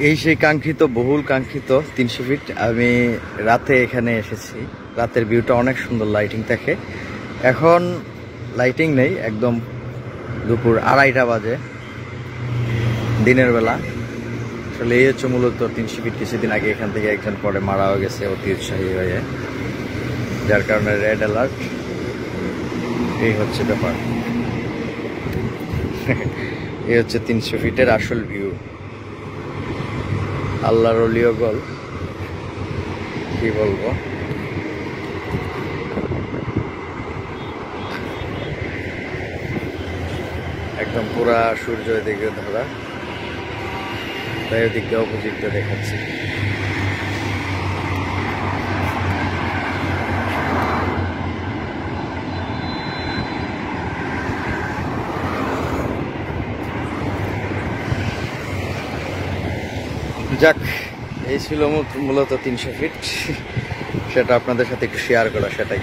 এই সেই কাঙ্ক্ষিত, বহুল কাঙ্ক্ষিত 300 ফিট। আমি রাতে এখানে এসেছি, রাতের ভিউটা অনেক সুন্দর, লাইটিং থাকে। এখন লাইটিং নেই, একদম দুপুর 2:30 বাজে, দিনের বেলা। আসলে এই হচ্ছে মূলত 300 ফিট। কিছুদিন আগে এখান থেকে একজন পরে মারাও গেছে অতি উৎসাহী হয়ে, যার কারণে রেড অ্যালার্ট। এই হচ্ছে ব্যাপার। এই হচ্ছে 300 ফিটের আসল ভিউ। আল্লাহর ওলিও গল, কি বলবো। একদম পুরা সূর্য এদিকে ধরা, তাই ওদিক দিয়ে অপোজিট দিয়ে দেখাচ্ছি। যাক, এই ছিল মূলত 300 ফিট। সেটা আপনাদের সাথে একটু শেয়ার করা, সেটাই।